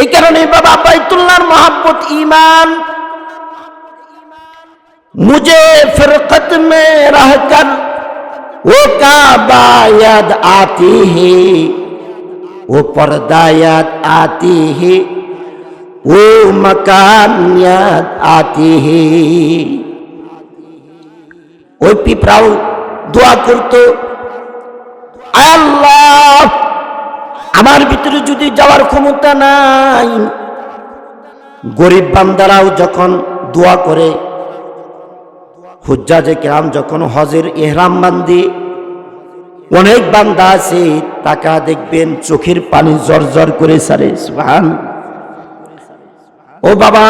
এই কারণে বাবা বাইতুল্লাহর मोहब्बत ईमान मुझे फिरकत में रहकर वो काबा याद आती है वो पर्दा याद आती है वो मकान याद आती है ওই পিঁপড়াও দোয়া করতো আল্লাহ আমার ভিতরে যদি যাওয়ার ক্ষমতা নাই গরিব বান্দারাও যখন দোয়া করে হুজ্জাজে কেরাম যখন হজের ইহরাম বাঁধে অনেক বান্দা আছে টাকা দেখবেন চোখের পানি জর্জর করে সারে সুবহান ও বাবা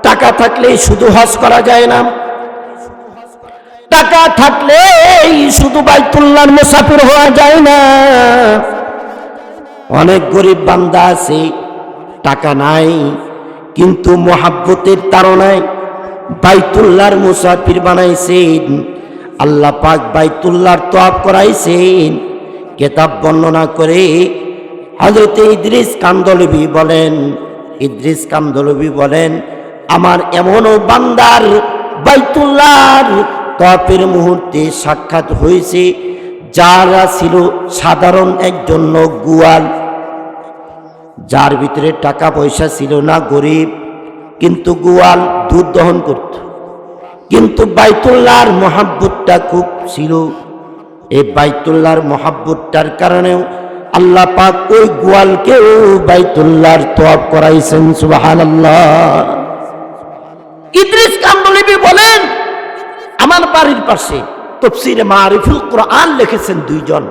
টাকা থাকলে শুধু হজ করা যায় না টাকা থাকলে শুধু বাইতুল্লাহর মুসাফির হওয়া যায় না অনেক গরিব বান্দা আছে টাকা নাই কিন্তু মোহাব্বতের তাড়নায় বাইতুল্লাহর মুসাফির বানাইছেন আল্লাহ পাক বাইতুল্লাহর তওয়াফ করাইছেন কিতাব বর্ণনা করে হযরত ইদ্রিস কান্দলবি বলেন আমার এমনও বান্দার বাইতুল্লাহর তওয়াফের মুহূর্তে সাক্ষাৎ হয়েছে যারা ছিল সাধারণ একজন গোয়াল যার ভিতরে টাকা পয়সা ছিল না গরিব কিন্তু গোয়াল দুধ দহন করত কিন্তু বাইতুল্লাহর মোহাব্বতটা খুব ছিল এই বাইতুল্লাহর মোহাব্বতটার কারণেও আল্লাহ পাক ওই গোয়ালকেও বাইতুল্লাহর তওয়াফ করাইছেন সুবহানাল্লাহ ইদ্রিস কান্দলবি বলেন আমার বাড়ির পাশে তাফসীরে মারিফুল কোরআন লিখেছেন দুইজন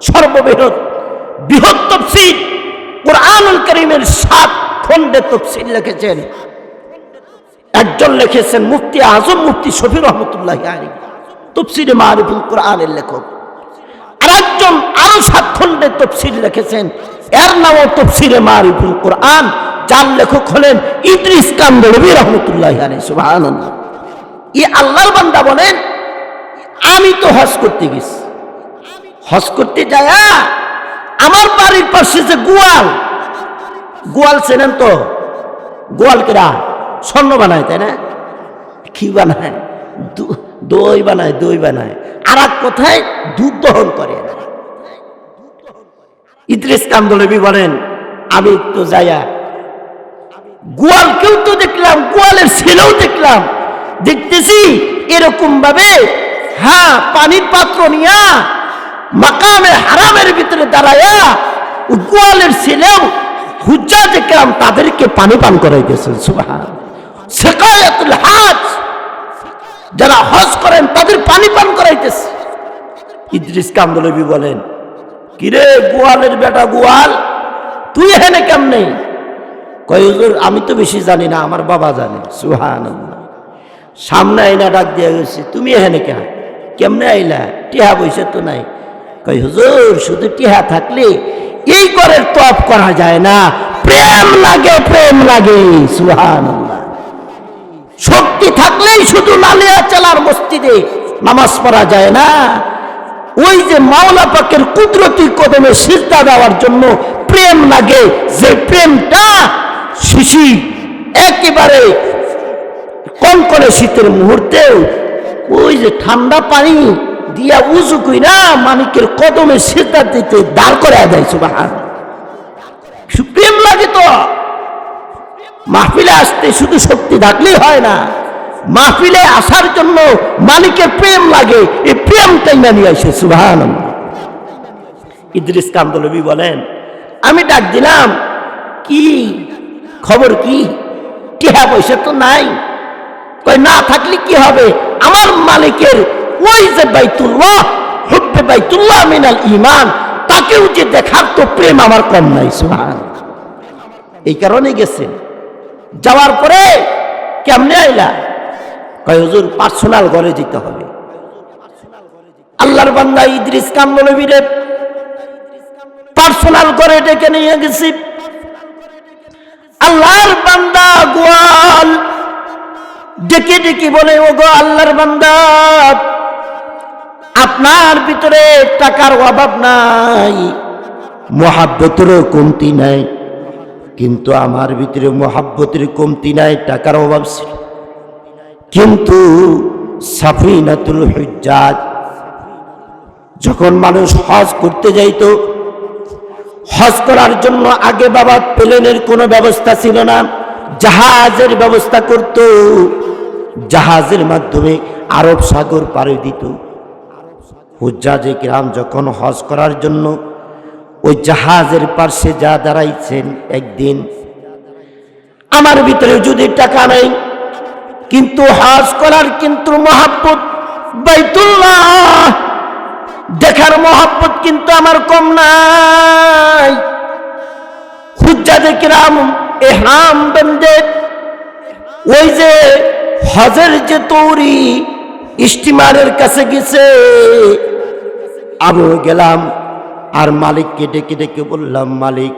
সর্ববৃহৎ তাফসীর কোরআনুল কারীমের 7 খণ্ডে তাফসীর লিখেছেন একজন লিখেছেন মুফতি আজম মুফতি শফি রহমাতুল্লাহি আলাইহি তাফসীরে মারিফুল কোরআনের লেখক আরেকজন আরো 7 খণ্ডে তাফসীর লিখেছেন এর নামও তাফসীরে মারিফুল কোরআন যার লেখক হলেন ইদ্রিস কান্দলবি রহমাতুল্লাহি আলাইহি সুবহানাল্লাহ এই আল্লাহর বান্দা বলেন আমি তো হজ করতে গেছি হজ করতে যায়া আমার বাড়ির পাশে যে গোয়াল চেনেন তো গোয়াল কেরা স্বর্ণ বানায় তাই না কি বানায় দই বানায় আর এক কথায় দুধ দহন করে ইদ্রিস কান্দলবি বলেন আমি তো যাইয়া গোয়ালকেও তো দেখলাম গোয়ালের ছেলেও দেখলাম দেখতেছি এরকম ভাবে হ্যাঁ পানির পাত্র নিয়া মাকামে হারামের ভিতরে দাঁড়ায়া গোয়ালের ছেলেও হুজ্জাজে কেরাম তাদেরকে পানি পান করাইতেছেন সুবহান সিকায়াতুল হাজ যারা হজ করেন তাদের পানি পান করাইতেছে ইদ্রিস কান্দলবি বলেন কিরে গোয়ালের বেটা গোয়াল তুই এখানে কেমনে কয় হুজুর আমি তো বেশি জানি না আমার বাবা জানে সুবহানাল্লাহ সামনে আইনা ডাক দিয়া গেছে তুমি এখানে কেমনে আইলা টিহা পয়সা তো নাই কয় হুজুর শুধু টিহা থাকলে এই ঘরের তওয়াফ করা যায় না প্রেম লাগে সুবহানাল্লাহ শক্তি থাকলেই শুধু লালিয়া চালার মসজিদে নামাজ পড়া যায় না ওই যে মাওলা পাকের কুদরতি কদমে সিজদা দেওয়ার জন্য প্রেম লাগে যে প্রেমটা শিশি একেবারে কনকনে শীতের মুহূর্তে ওই যে ঠান্ডা পানি দিয়া উজু কইরা মালিকের কদমে সিজদা দিতে দাঁড় করে দেয় সুবহানাল্লাহ প্রেম লাগে তো মাহফিলে আসতে শুধু শক্তি থাকলেই হয় না মাহফিলে আসার জন্য মালিকের প্রেম লাগে এই প্রেমটাই নিয়ে আসে সুবহানাল্লাহ ইদ্রিস কান্দলবি বলেন আমি ডাক দিলাম কি খবর কি টিহা পয়সা তো নাই কই না থাকলে কি হবে আমার মালিকের ওই যে বাইতুল্লাহ হুব্বে বাইতুল্লাহ মিনাল ঈমান তাকেও যে দেখার তো প্রেম আমার কম নাই সুবহানাল্লাহ এই কারণে গেছেন যাওয়ার পরে কেমনে আইলা কয় হুজুর পার্সোনাল ঘরে যেতে হবে আল্লাহর বান্দা ইদ্রিস কান্দলবিরে পার্সোনাল ঘরে ডেকে নিয়ে গেছি আল্লাহর বান্দা গোয়াল ডেকে ডেকে বলে ও গো আল্লাহর বান্দা আপনার ভিতরে টাকার অভাব নাই মহাব্বতেরও কমতি নাই কিন্তু আমার ভিতরে মোহাব্বতের কমতি নাই, টাকার অভাব ছিল। কিন্তু সাফিনাতুল হুজ্জাজ, যখন মানুষ হজ করতে যাইতো, হজ করার জন্য আগে বাবা প্লেনের কোনো ব্যবস্থা ছিল না, জাহাজের ব্যবস্থা করত। জাহাজের মাধ্যমে আরব সাগর পাড়ি দিত। হুজ্জাজে কিরাম যখন হজ করার জন্য ওই জাহাজের পাশে যা দাঁড়াইছেন, একদিন আমার ভিতরে যদি টাকা নাই, কিন্তু হজ করার কিন্তু মহাব্বত, বাইতুল্লাহ দেখার মহাব্বত কিন্তু আমার কম নাই। হুজ্জাজে কিরাম ইহরাম বেঁধে ওই যে হজের যে তৌরি স্টিমারের কাছে গেছে, আমি গেলাম আর মালিককে ডেকে ডেকে বললাম, মালিক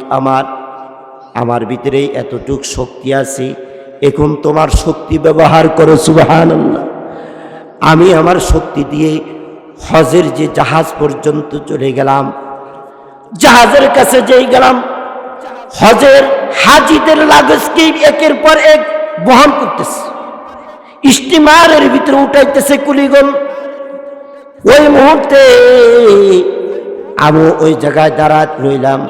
আমার ভিতরে এতটুক শক্তি আছে, এখন তোমার শক্তি ব্যবহার করো সুবহানাল্লাহ। আমি আমার শক্তি দিয়ে হজের যে জাহাজ পর্যন্ত চলে গেলাম। জাহাজের কাছে যেই গেলাম, হজের হাজিদের লাগেজকে একের পর এক বহন করতেছে, স্টিমারের ভিতরে উঠাইতেছে কুলিগণ। ওই মুহূর্তে আমি ওই জায়গায় দাঁড়াত রইলাম,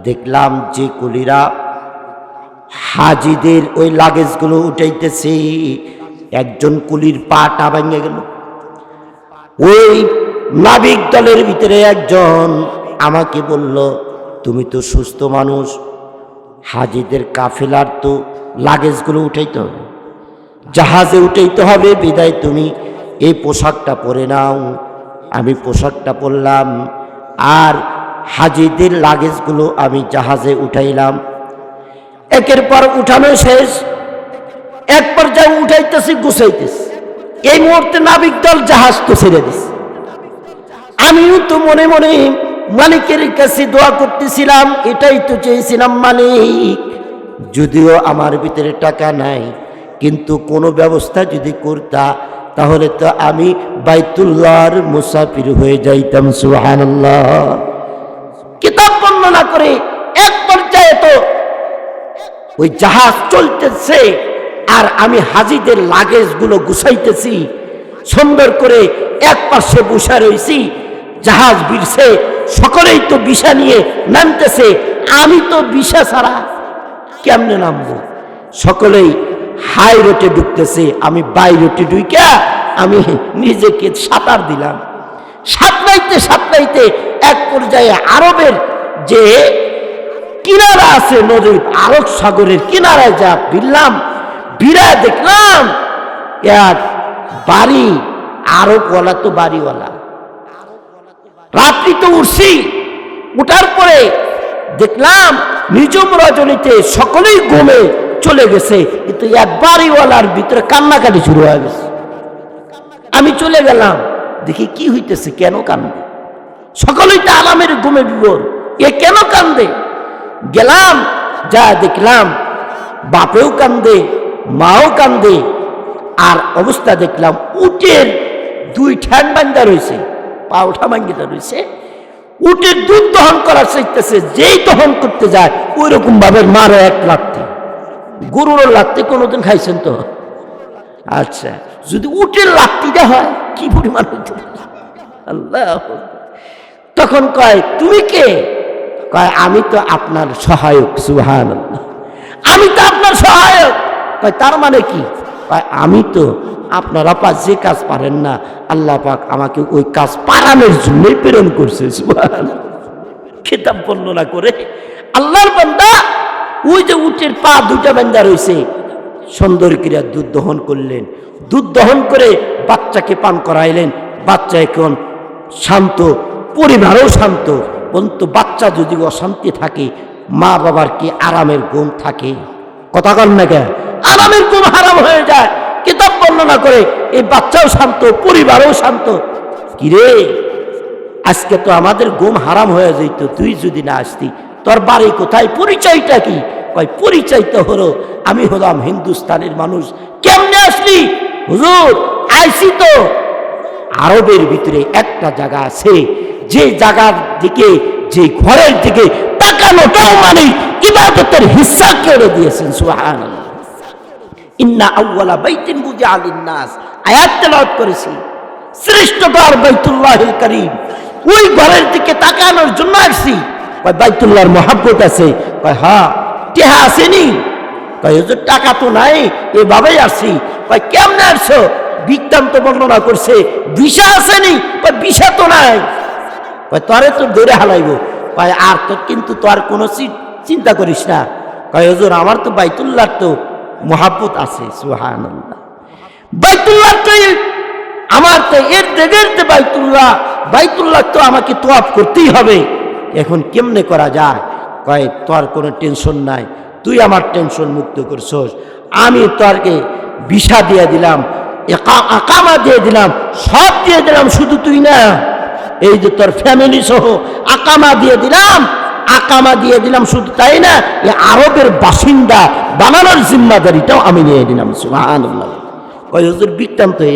দেখলাম যে কুলিরা হাজিদের ওই লাগেজগুলো উঠাইতেছে, একজন কুলির পাটা ভেঙে গেল। ওই নাবিক দলের ভিতরে একজন আমাকে বলল, তুমি তো সুস্থ মানুষ, হাজিদের কাফেলার তো লাগেজগুলো উঠাইতে হবে, জাহাজে উঠাইতে হবে, বিদায় তুমি এই পোশাকটা পরে নাও। আমি পোশাকটা পরলাম আর হাজিদের লাগেজগুলো আমি জাহাজে উঠাইলাম। একের পর উঠানো শেষ, এক পর্যায়ে উঠাইতেছি, গুছাইতেছি। এই মুহূর্তে নাবিক দল জাহাজ তো ছেড়ে দিছে। আমিও তো মনে মনে মালিকের কাছে দোয়া করতেছিলাম, এটাই তো চেয়েছিলাম, মালিক যদিও আমার ভিতরে টাকা নাই, কিন্তু কোনো ব্যবস্থা যদি করতা তাহলে তো আমি বাইতুল্লাহর মুসাফির হয়ে যাইতাম। সুবহানাল্লাহ। কিতাব বর্ণনা করে এক পর্যায়ে তো ওই জাহাজ চলতেছে আর আমি হাজিদের লাগেজগুলো গুছাইতেছি, সুন্দর করে এক পাশে বসে রয়েছি। জাহাজ ভিড়ছে, সকলেই তো বিশা নিয়ে নামতেছে, আমি তো বিশা ছাড়া কেমনে নামবো? সকলেই হাই রোটে ঢুকতেছে, আমি বাই রোটে ঢুইকা আমি নিজেকে সাঁতার দিলাম। সাঁতরাইতে সাঁতরাইতে এক পর্যায়ে আরবের যে কিনারা আছে, নদীর আরব সাগরের কিনারায় যা ভিড়লাম, ভিড়ায় দেখলাম এক বাড়ি, আরবওয়ালা তো বাড়িওয়ালা। রাত্রি তো উঠছি, উঠার পরে দেখলাম নিজম রজনীতে সকলেই ঘুমে চলে গেছে, কিন্তু এক বাড়িওয়ালার ভিতরে কান্নাকাটি শুরু হয়ে গেছে। আমি চলে গেলাম, দেখি কি হইতেছে, কেন কান্দে? সকলেই তো আরামের ঘুমে বিভোর, এ কেন কান্দে? গেলাম, যা দেখলাম বাপেও কান্দে, মাও কান্দে, আর অবস্থা দেখলাম উটের দুই ঠ্যাং বান্ধা রয়েছে, পা ওঠা ভাঙ্গিটা রয়েছে। উটের দুধ দহন করার চাইতেছে, যেই দহন করতে যায় ওই রকম ভাবে মারো এক লাত্তি। গরুর লাত্তি কোনোদিন খাইছেন তো? আচ্ছা, যদি উটের লাত্তিটা হয় কি পরিমাণ হইতে আল্লাহ। তখন কয়, তুমি কে? কয়, আমি তো আপনার সহায়ক। সুবহানাল্লাহ। আমি তো আপনার সহায়ক। কয়, তার মানে কি? কয়, আমি তো আপনারা পাক যে কাজ পারেন না, আল্লাহ পাক আমাকে ওই কাজ পারানোর জন্যই প্রেরণ করছে। সুবহানাল্লাহ। কিতাব বর্ণনা করে আল্লাহর বান্দা ওই যে উটের পা দুইটা বান্দা রয়েছে, সুন্দর ক্রিয়া দুধ দহন করলেন। দুধ দহন করে বাচ্চাকে পান করাইলেন। বাচ্চা এখন শান্ত, পরিবারও শান্ত। বলতো বাচ্চা যদি অশান্তি থাকে, মা বাবার কি আরামের ঘুম থাকে? কথা কন না কেন? আরামের ঘুম হারাম হয়ে যায়। কিতাব বর্ণনা করে এই বাচ্চাও শান্ত, পরিবারও শান্ত। কিরে, আজকে তো আমাদের ঘুম হারাম হয়ে যেত তুই যদি না আসতি। তোর বাড়ি কোথায়? পরিচয়টা কি? কয়, পরিচয় তো হলো আমি হলাম হিন্দুস্তানের মানুষ। কেমনে আসলি? হুজুর, আইসি তো আরবের ভিতরে একটা জায়গা আছে, যে জায়গার দিকে, যে ঘরের দিকে তাকানোটাও মানে ইবাদতের হিস্সা কেড়ে দিয়েছেন। সুবহানাল্লাহ। ইন্না আউওয়ালা বাইতিন বুদিআ লিন-নাস, আয়াত তেলাওয়াত করেছি। শ্রেষ্ঠতর বাইতুল্লাহিল কারীম, ওই ঘরের দিকে তাকানোর জন্য আসছি। কয় বাইতুল্লাহর মহব্বত আছে? কয় হ্যাঁ। টেহা আসেনি? কয় হুজুর টাকা তো নাই, এভাবেই আসছি। কয় কেমনে আসছো? বৃত্তান্ত বর্ণনা করছে। ভিসা আসেনি? কয় ভিসা তো নাই। কয় তরে তো ধরে হালাইব। কয় আর তো কিন্তু তোর কোনো চিন্তা করিস না। কয় হুজুর আমার তো বাইতুল্লাহর তো মহব্বত আছে। সুবহানাল্লাহ। বাইতুল্লাহ তো আমার তো এর দেড়তে বাইতুল্লাহ তো আমাকে তোয়াফ করতেই হবে। এখন কেমনে করা যায়? কয় তোর কোনো টেনশন নাই, তুই আমার টেনশন মুক্ত করছস। আমি তোরকে ভিসা দিয়ে দিলাম, আকামা দিয়ে দিলাম, সব দিয়ে দিলাম। শুধু তুই না, এই যে তোর ফ্যামিলি সহ আকামা দিয়ে দিলাম। শুধু তাই না, এই আরবের বাসিন্দা বানানোর জিম্মাদারিটাও আমি নিয়ে দিলাম। সুবহানাল্লাহ। ওই হুজুর বৃত্তান্ত